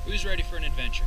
Who's ready for an adventure?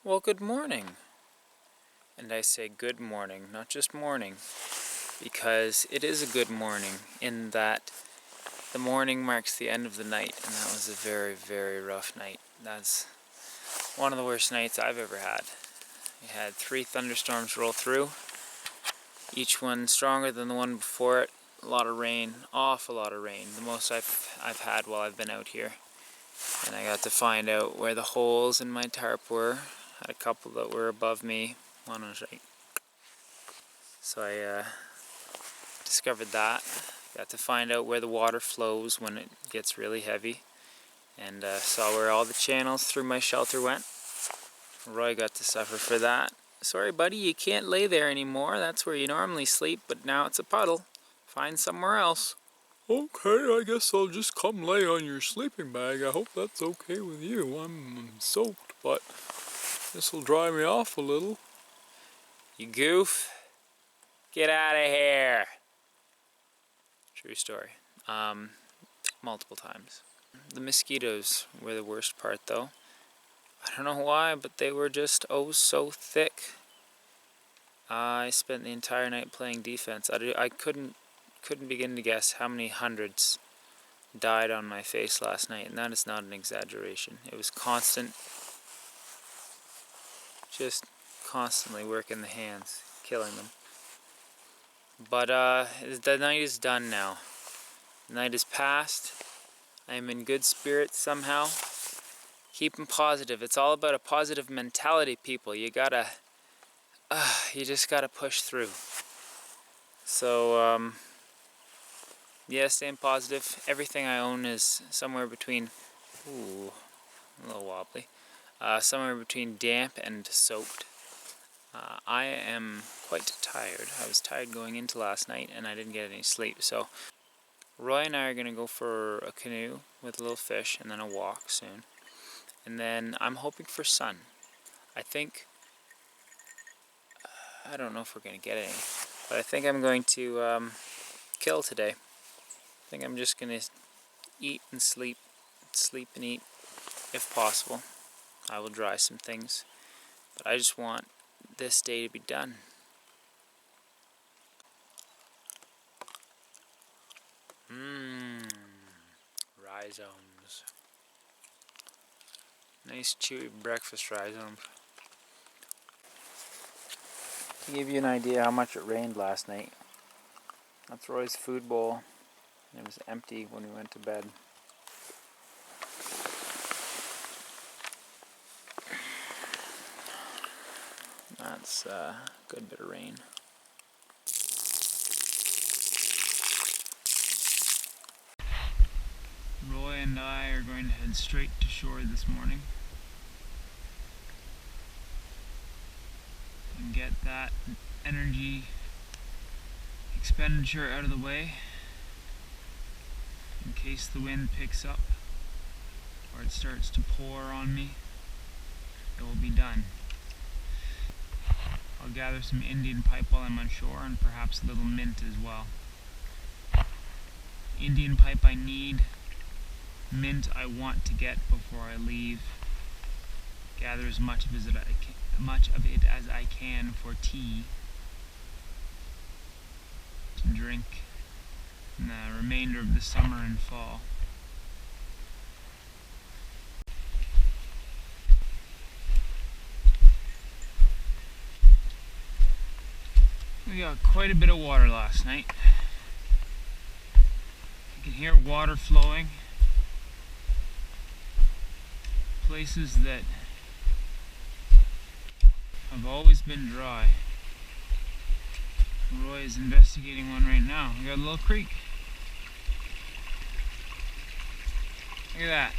Well, good morning. And I say good morning, not just morning, because it is a good morning in that the morning marks the end of the night, and that was a very, very rough night. That's one of the worst nights I've ever had. We had 3 thunderstorms roll through, each one stronger than the one before it. A lot of rain, awful lot of rain, the most I've had while I've been out here. And I got to find out where the holes in my tarp were. Had a couple that were above me, one was right. So I discovered that. Got to find out where the water flows when it gets really heavy, and saw where all the channels through my shelter went. Roy got to suffer for that. Sorry buddy, you can't lay there anymore. That's where you normally sleep, but now it's a puddle. Find somewhere else. Okay, I guess I'll just come lay on your sleeping bag. I hope that's okay with you. I'm soaked, but this'll dry me off a little. You goof. Get out of here. True story. Multiple times. The mosquitoes were the worst part though. I don't know why, but they were just oh so thick. I spent the entire night playing defense. I couldn't begin to guess how many hundreds died on my face last night, and that is not an exaggeration. It was constant. Just constantly working the hands, killing them. But the night is done now. The night is past. I am in good spirits somehow. Keep them positive. It's all about a positive mentality, people. You just gotta push through. So, yeah, staying positive. Everything I own is somewhere between, ooh, a little wobbly. Somewhere between damp and soaked. I am quite tired. I was tired going into last night and I didn't get any sleep. So Roy and I are going to go for a canoe with a little fish and then a walk soon. And then I'm hoping for sun. I think, I don't know if we're going to get any, but I think I'm going to kill today. I think I'm just going to eat and sleep and eat if possible. I will dry some things, but I just want this day to be done. Rhizomes. Nice chewy breakfast rhizomes. To give you an idea how much it rained last night, that's Roy's food bowl. It was empty when we went to bed. That's a good bit of rain. Roy and I are going to head straight to shore this morning and get that energy expenditure out of the way in case the wind picks up or it starts to pour on me. It will be done. I'll gather some Indian pipe while I'm on shore and perhaps a little mint as well. Indian pipe I need, mint I want to get before I leave. Gather as much of it as I can for tea. and drink in the remainder of the summer and fall. We got quite a bit of water last night. You can hear water flowing. Places that have always been dry. Roy is investigating one right now. We got a little creek. Look at that.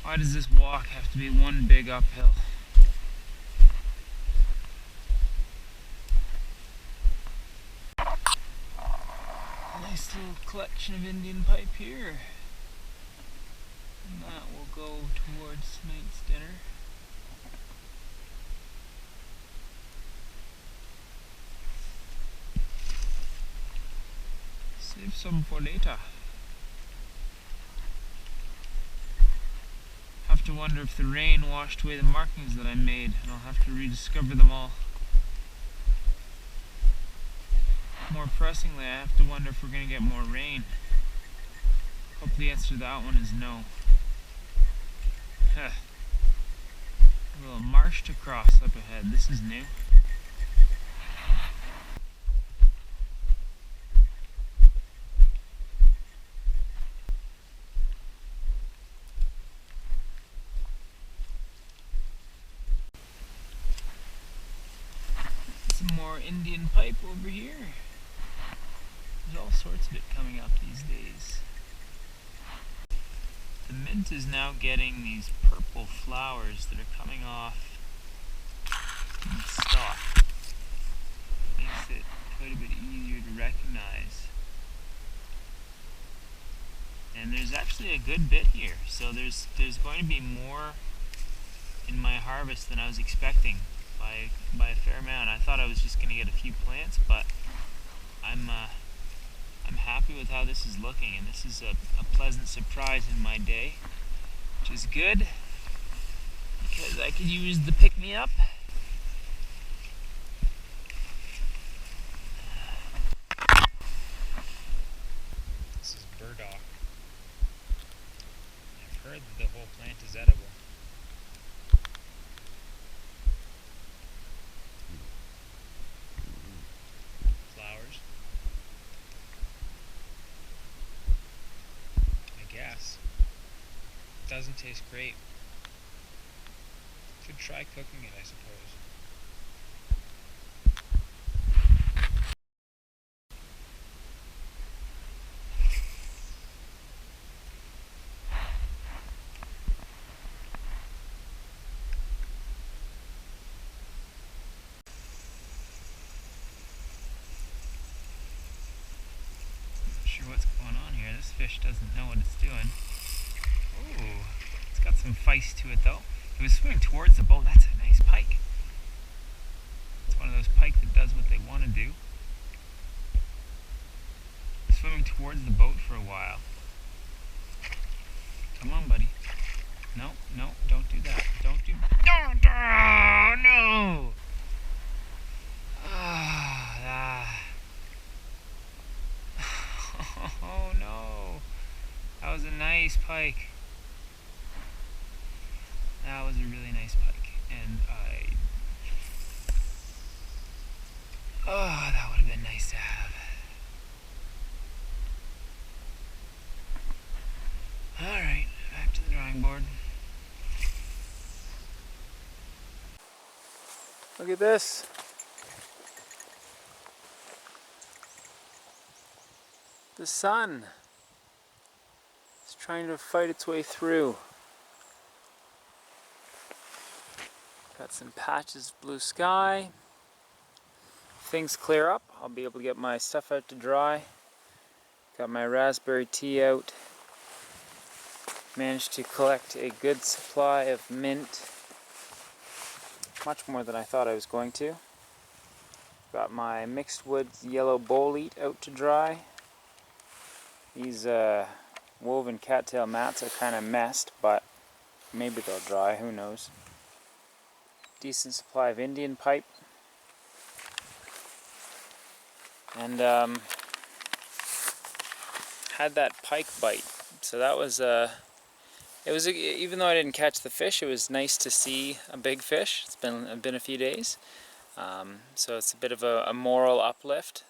Why does this walk have to be one big uphill? A nice little collection of Indian pipe here. And that will go towards tonight's dinner. Save some for later. Have to wonder if the rain washed away the markings that I made, and I'll have to rediscover them all. More pressingly, I have to wonder if we're going to get more rain. Hope the answer to that one is no. A little marsh to cross up ahead. This is new. Some more Indian pipe over here. There's all sorts of it coming up these days. The mint is now getting these purple flowers that are coming off the stalk. Makes it quite a bit easier to recognize. And there's actually a good bit here, so there's going to be more in my harvest than I was expecting by a fair amount. I thought I was just going to get a few plants, but I'm happy with how this is looking, and this is a pleasant surprise in my day, which is good because I could use the pick-me-up. This is burdock. I've heard that the whole plant is edible. Flowers. Yes. It doesn't taste great. Could try cooking it, I suppose. Not sure what's going on here. This fish doesn't know what it's doing. Ooh, it's got some feist to it though. It was swimming towards the boat. That's a nice pike. It's one of those pike that does what they want to do. Swimming towards the boat for a while. Come on, buddy. No, no, don't do that. Don't do... Oh, no! Oh, no. That was a nice pike. That was a really nice pike. And oh, that would have been nice to have. Alright, back to the drawing board. Look at this. The sun is trying to fight its way through. Got some patches of blue sky. If things clear up, I'll be able to get my stuff out to dry. Got my raspberry tea out. Managed to collect a good supply of mint. Much more than I thought I was going to. Got my mixed woods yellow bolete out to dry. These woven cattail mats are kind of messed, but Maybe they'll dry, who knows. Decent supply of Indian pipe. And had that pike bite. So that was even though I didn't catch the fish, it was nice to see a big fish. It's been a few days. So it's a bit of a moral uplift.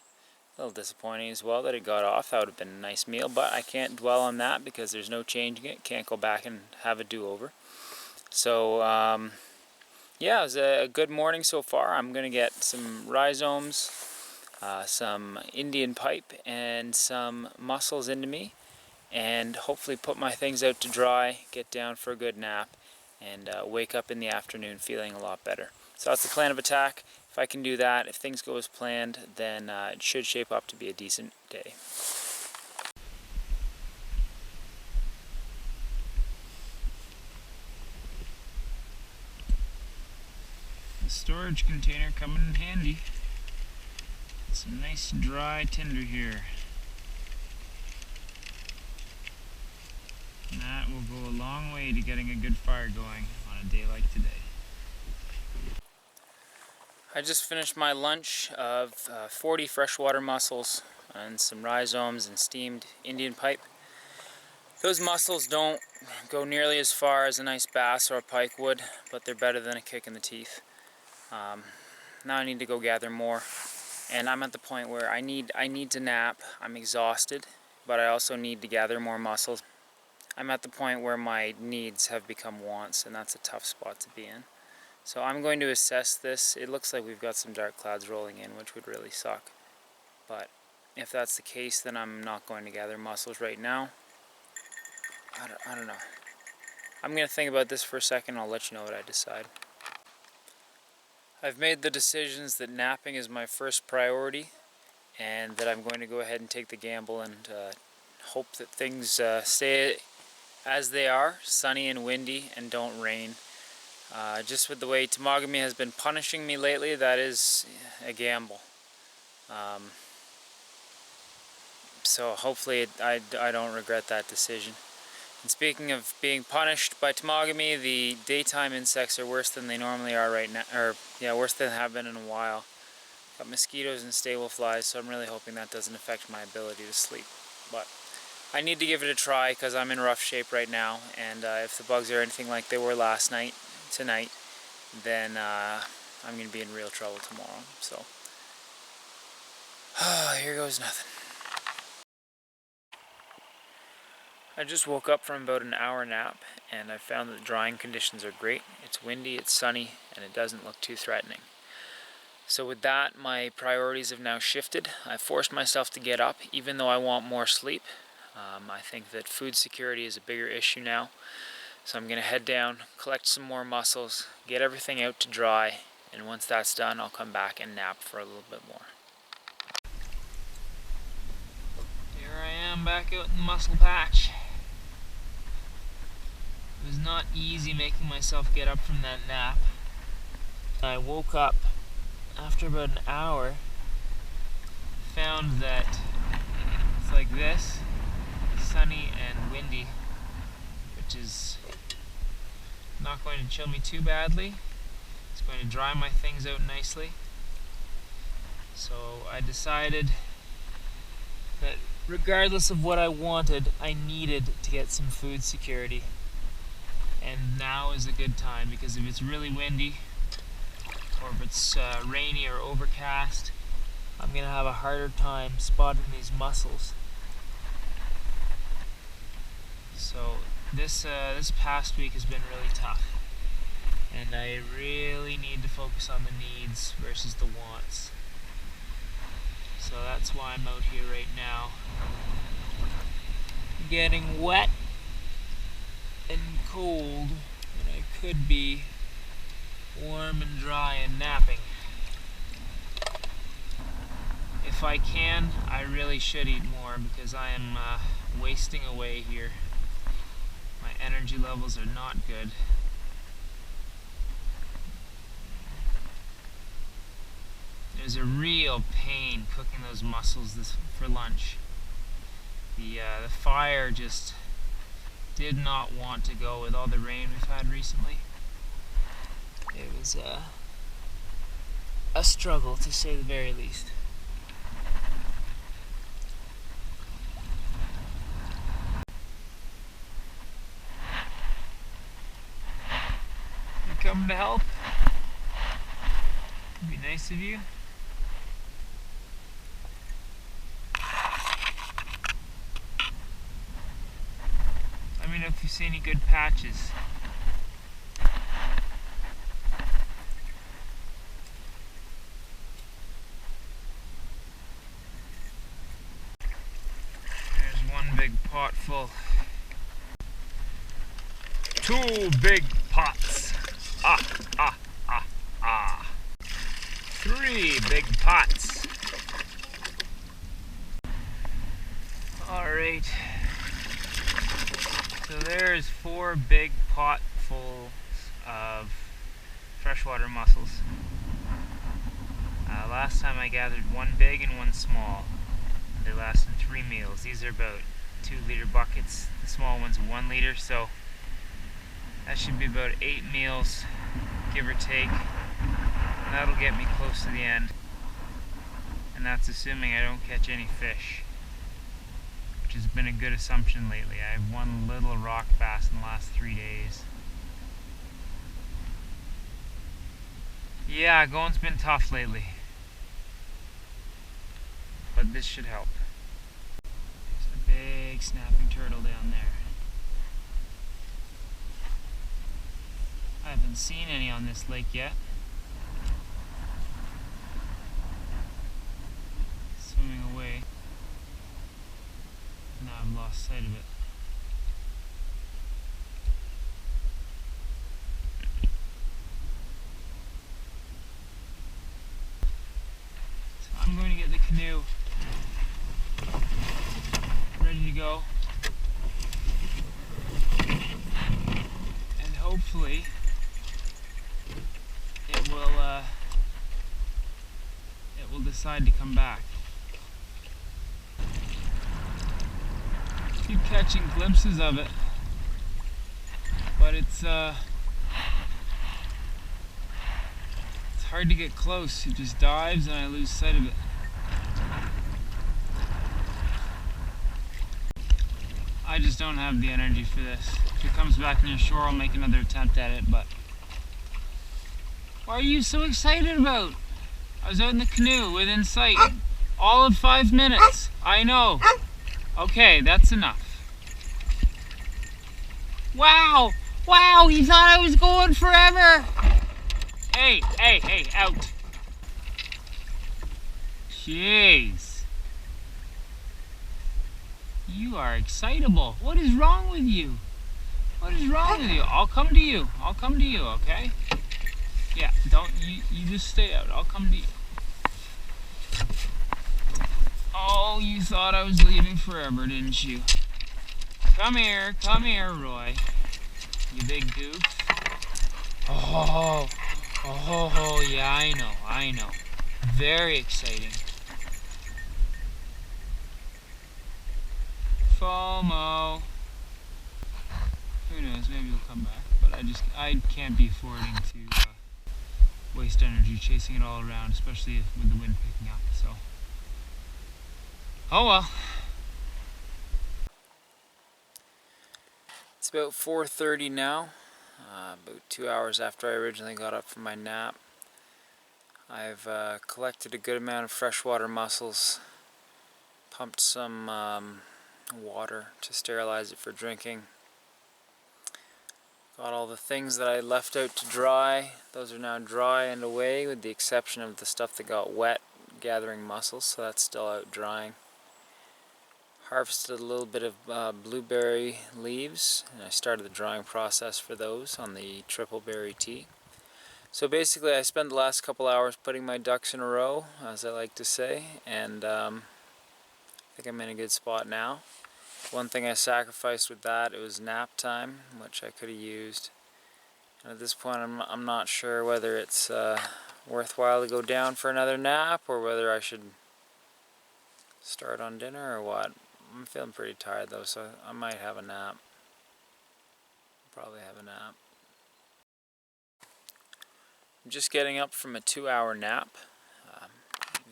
A little disappointing as well that it got off. That would have been a nice meal, but I can't dwell on that because there's no changing it. Can't go back and have a do-over. So yeah, it was a good morning so far. I'm going to get some rhizomes, some Indian pipe, and some mussels into me, and hopefully put my things out to dry, get down for a good nap, and wake up in the afternoon feeling a lot better. So that's the plan of attack. If I can do that, if things go as planned, then it should shape up to be a decent day. The storage container coming in handy. Some nice dry tinder here. And that will go a long way to getting a good fire going on a day like today. I just finished my lunch of 40 freshwater mussels and some rhizomes and steamed Indian pipe. Those mussels don't go nearly as far as a nice bass or a pike would, but they're better than a kick in the teeth. Now I need to go gather more, and I'm at the point where I need to nap. I'm exhausted, but I also need to gather more mussels. I'm at the point where my needs have become wants, and that's a tough spot to be in. So I'm going to assess this. It looks like we've got some dark clouds rolling in, which would really suck. But if that's the case, then I'm not going to gather mussels right now. I don't know. I'm going to think about this for a second. I'll let you know what I decide. I've made the decisions that napping is my first priority, and that I'm going to go ahead and take the gamble and hope that things stay as they are, sunny and windy, and don't rain. Just with the way Temagami has been punishing me lately, that is a gamble. So hopefully I don't regret that decision. And speaking of being punished by Temagami, the daytime insects are worse than they normally are right now, or yeah, worse than they have been in a while. Got mosquitoes and stable flies, so I'm really hoping that doesn't affect my ability to sleep. But I need to give it a try because I'm in rough shape right now, and if the bugs are anything like they were tonight, then I'm going to be in real trouble tomorrow. So, here goes nothing. I just woke up from about an hour nap, and I found that the drying conditions are great. It's windy, it's sunny, and it doesn't look too threatening. So with that, my priorities have now shifted. I forced myself to get up, even though I want more sleep. I think that food security is a bigger issue now. So I'm going to head down, collect some more mussels, get everything out to dry, and once that's done, I'll come back and nap for a little bit more. Here I am back out in the mussel patch. It was not easy making myself get up from that nap. I woke up after about an hour, found that it's like this, sunny and windy, which is not going to chill me too badly. It's going to dry my things out nicely. So I decided that regardless of what I wanted, I needed to get some food security. And now is a good time, because if it's really windy, or if it's rainy or overcast, I'm going to have a harder time spotting these mussels. So this past week has been really tough, and I really need to focus on the needs versus the wants. So that's why I'm out here right now, getting wet and cold when I could be warm and dry and napping. If I can, I really should eat more, because I am wasting away here. My energy levels are not good. It was a real pain cooking those mussels for lunch. The fire just did not want to go with all the rain we've had recently. It was a struggle, to say the very least. You coming to help? It'd be nice of you. Let me know if you see any good patches. There's one big pot full. 2 big pots. 3 big pots. Alright. So there's 4 big potfuls of freshwater mussels. Last time I gathered 1 big and 1 small. They lasted 3 meals. These are about 2-liter buckets. The small one's 1 liter, so that should be about 8 meals, give or take. That'll get me close to the end. And that's assuming I don't catch any fish, which has been a good assumption lately. I have 1 little rock bass in the last 3 days. Yeah, going's been tough lately, but this should help. There's a big snapping turtle down there. I haven't seen any on this lake yet. Swimming away. Now I've lost sight of it. So I'm going to get the canoe ready to go. And hopefully it will decide to come back. Keep catching glimpses of it, but it's hard to get close. It just dives and I lose sight of it. I just don't have the energy for this. If it comes back near shore, I'll make another attempt at it, but what are you so excited about? I was out in the canoe within sight. All of 5 minutes. I know. Okay, that's enough. Wow! Wow, he thought I was going forever! Hey, out. Jeez. You are excitable. What is wrong with you? What is wrong with you? I'll come to you. I'll come to you, okay? Yeah, don't, you just stay out. I'll come to you. Oh, you thought I was leaving forever, didn't you? Come here, Roy. You big goof. Oh, yeah, I know. Very exciting. FOMO. Who knows, maybe he'll come back. But I can't be affording to waste energy chasing it all around, especially with the wind picking up, so. Oh well. It's about 4:30 now, about 2 hours after I originally got up from my nap. I've collected a good amount of freshwater mussels, pumped some water to sterilize it for drinking. Got all the things that I left out to dry. Those are now dry and away, with the exception of the stuff that got wet gathering mussels, so that's still out drying. Harvested a little bit of blueberry leaves, and I started the drying process for those on the triple berry tea. So basically I spent the last couple hours putting my ducks in a row, as I like to say, and I think I'm in a good spot now. One thing I sacrificed with that, it was nap time, which I could have used. And at this point I'm not sure whether it's worthwhile to go down for another nap, or whether I should start on dinner or what. I'm feeling pretty tired though, so I might have a nap. Probably have a nap. I'm just getting up from a 2-hour nap.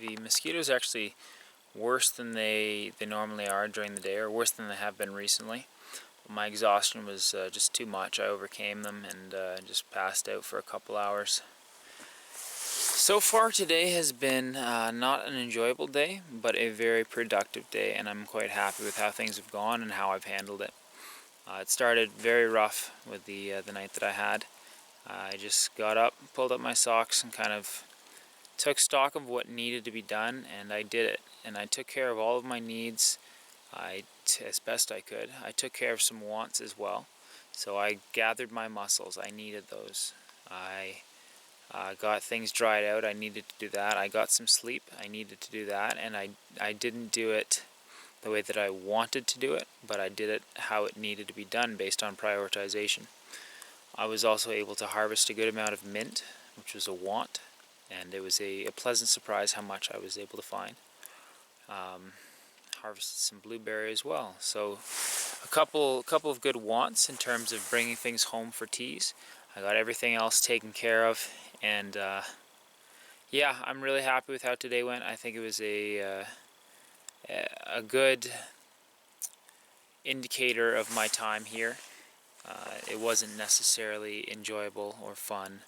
The mosquitoes are actually worse than they normally are during the day, or worse than they have been recently. My exhaustion was just too much. I overcame them and just passed out for a couple hours. So far today has been not an enjoyable day, but a very productive day, and I'm quite happy with how things have gone and how I've handled it. It started very rough with the night that I had. I just got up, pulled up my socks, and kind of took stock of what needed to be done, and I did it. And I took care of all of my needs as best I could. I took care of some wants as well. So I gathered my mussels. I needed those. I got things dried out. I needed to do that. I got some sleep. I needed to do that. And I didn't do it the way that I wanted to do it, but I did it how it needed to be done based on prioritization. I was also able to harvest a good amount of mint, which was a want, and it was a pleasant surprise how much I was able to find. Harvested some blueberry as well. So a couple of good wants in terms of bringing things home for teas. I got everything else taken care of, and yeah, I'm really happy with how today went. I think it was a good indicator of my time here. It wasn't necessarily enjoyable or fun,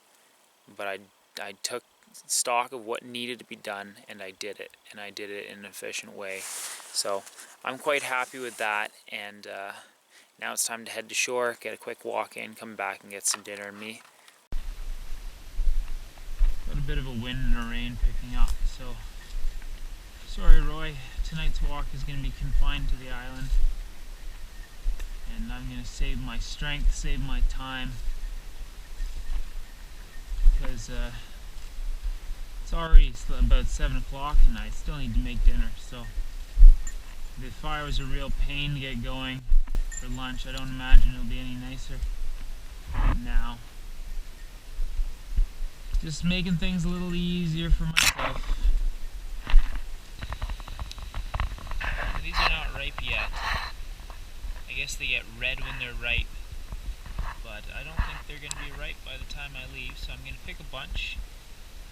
but I took stock of what needed to be done, and I did it, and I did it in an efficient way. So I'm quite happy with that, and now it's time to head to shore, get a quick walk in, come back and get some dinner and me. Got a bit of a wind and a rain picking up, so sorry Roy, tonight's walk is going to be confined to the island, and I'm going to save my strength, save my time, because it's already about 7 o'clock and I still need to make dinner. So the fire was a real pain to get going for lunch. I don't imagine it'll be any nicer now. Just making things a little easier for myself. These are not ripe yet. I guess they get red when they're ripe, but I don't think they're going to be ripe by the time I leave, so I'm going to pick a bunch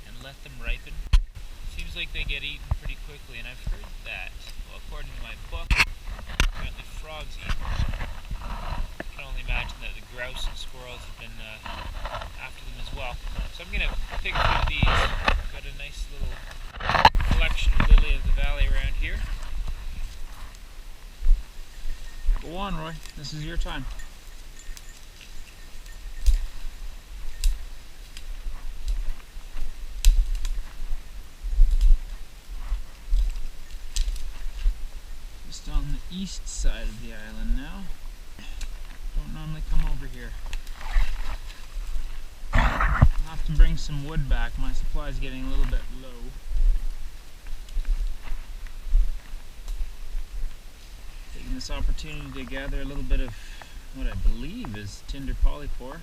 and let them ripen. It seems like they get eaten pretty quickly, and I've heard that, well, according to my book, apparently frogs eat them. I can only imagine that the grouse and squirrels have been after them as well. So I'm going to pick a few of these. I've got a nice little collection of lily of the valley around here. Go on, Roy. This is your time. Just on the east side of the island now. Don't normally come over here. I'll have to bring some wood back. My supply is getting a little bit low. Taking this opportunity to gather a little bit of what I believe is tinder polypore.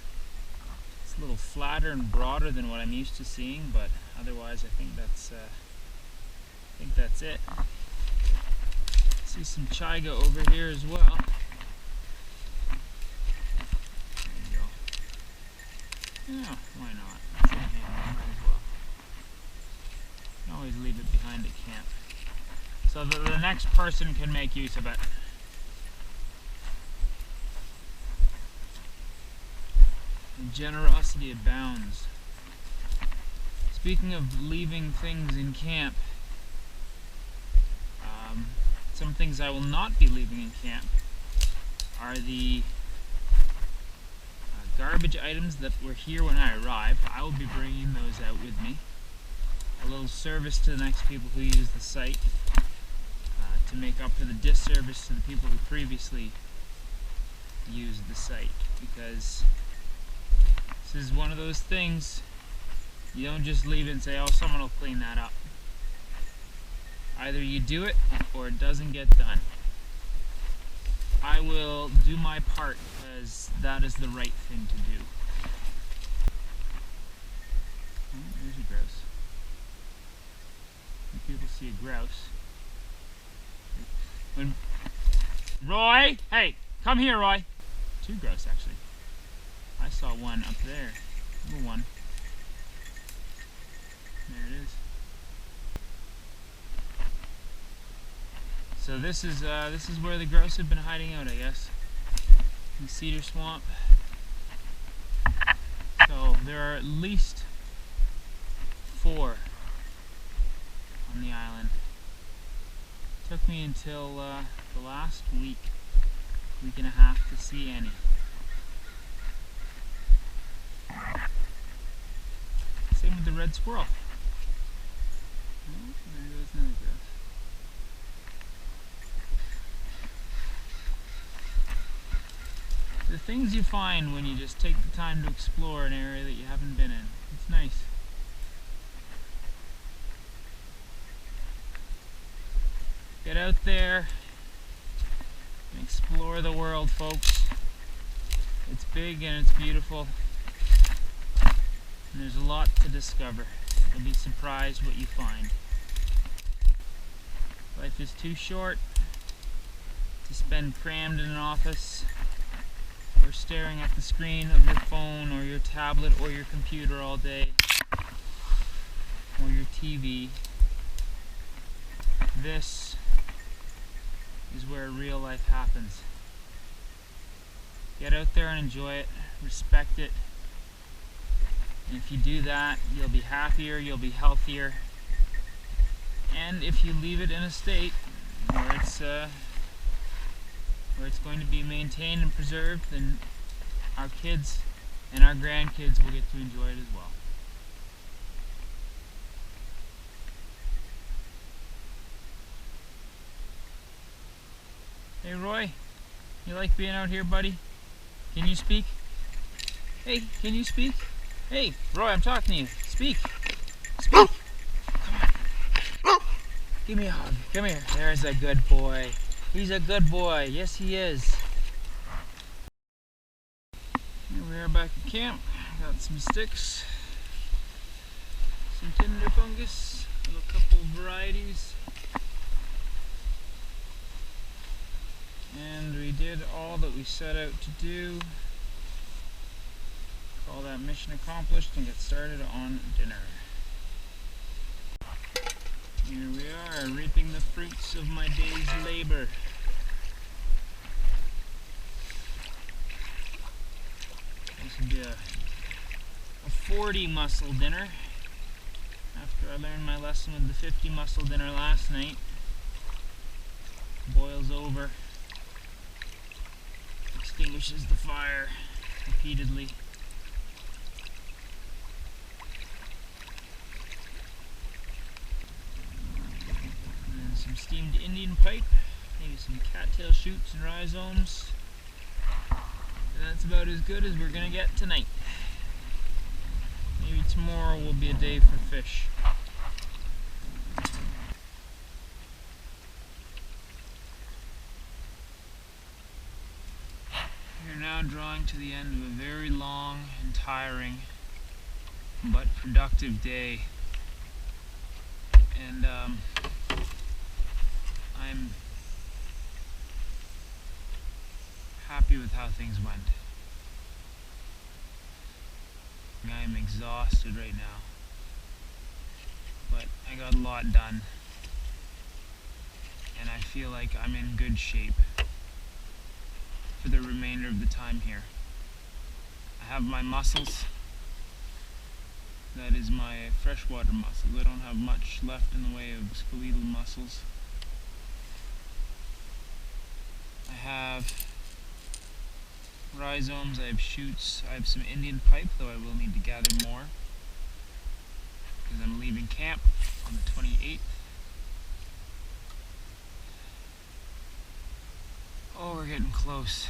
It's a little flatter and broader than what I'm used to seeing, but otherwise I think that's it. See some chiga over here as well. There you go. Yeah, why not? It's in hand, might as well. You can always leave it behind at camp, so that the next person can make use of it. And generosity abounds. Speaking of leaving things in camp, some things I will not be leaving in camp are the garbage items that were here when I arrived. I will be bringing those out with me. A little service to the next people who use the site, to make up for the disservice to the people who previously used the site, because this is one of those things, you don't just leave it and say, oh, someone will clean that up. Either you do it or it doesn't get done. I will do my part because that is the right thing to do. Oh, there's a grouse. When people see a grouse. Roy! Hey! Come here, Roy! 2 grouse, actually. saw one up there. Little one. There it is. So this is where the grouse have been hiding out, I guess. In the cedar swamp. So there are at least 4 on the island. It took me until the last week and a half to see any. Same with the red squirrel. Oh, there goes another grouse. The things you find when you just take the time to explore an area that you haven't been in. It's nice. Get out there and explore the world, folks. It's big and it's beautiful. And there's a lot to discover. You'll be surprised what you find. Life is too short to spend crammed in an office or staring at the screen of your phone or your tablet or your computer all day, or your TV. This is where real life happens. Get out there and enjoy it, respect it, and if you do that, you'll be happier, you'll be healthier, and if you leave it in a state where it's going to be maintained and preserved, then our kids and our grandkids will get to enjoy it as well. Hey Roy, you like being out here, buddy? Can you speak? Hey, can you speak? Hey, Roy, I'm talking to you. Speak. Speak. Come on. Give me a hug. Come here. There's a good boy. He's a good boy. Yes, he is. Here we are back at camp. Got some sticks, some tinder fungus, a couple varieties. And we did all that we set out to do. Call that mission accomplished and get started on dinner. Here we are, reaping the fruits of my day's labor. This would be a 40 mussel dinner. After I learned my lesson with the 50 mussel dinner last night. Boils over. Extinguishes the fire repeatedly. And some steamed Indian pipe, maybe some cattail shoots and rhizomes. And that's about as good as we're gonna get tonight. Maybe tomorrow will be a day for fish. Now drawing to the end of a very long and tiring but productive day, and I'm happy with how things went. I'm exhausted right now, but I got a lot done and I feel like I'm in good shape for the remainder of the time here. I have my mussels. That is my freshwater mussels. I don't have much left in the way of skeletal mussels. I have rhizomes, I have shoots, I have some Indian pipe, though I will need to gather more because I'm leaving camp on the 28th. Oh, we're getting close.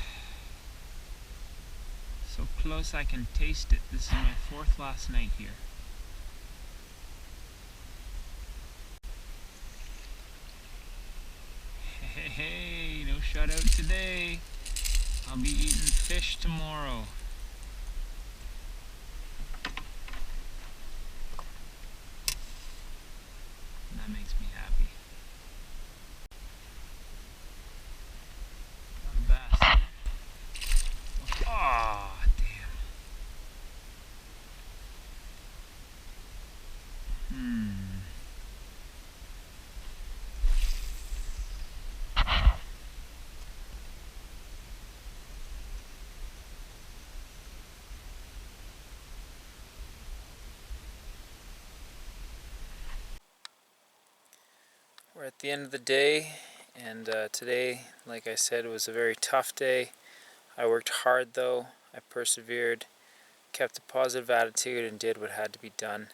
So close I can taste it. This is my 4th last night here. Hey, no shutout today. I'll be eating fish tomorrow. That makes me happy. Got a bass there. Oh, damn. We're at the end of the day, and today, like I said, was a very tough day. I worked hard though. I persevered, kept a positive attitude, and did what had to be done.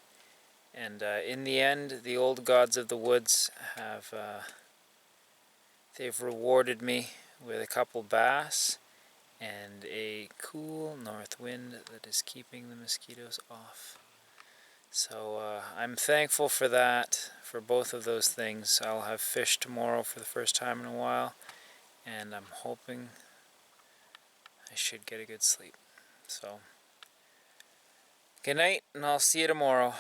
And in the end, the old gods of the woods have they've rewarded me with a couple bass and a cool north wind that is keeping the mosquitoes off. So I'm thankful for that, for both of those things. I'll have fish tomorrow for the first time in a while, and I'm hoping I should get a good sleep. So, good night, and I'll see you tomorrow.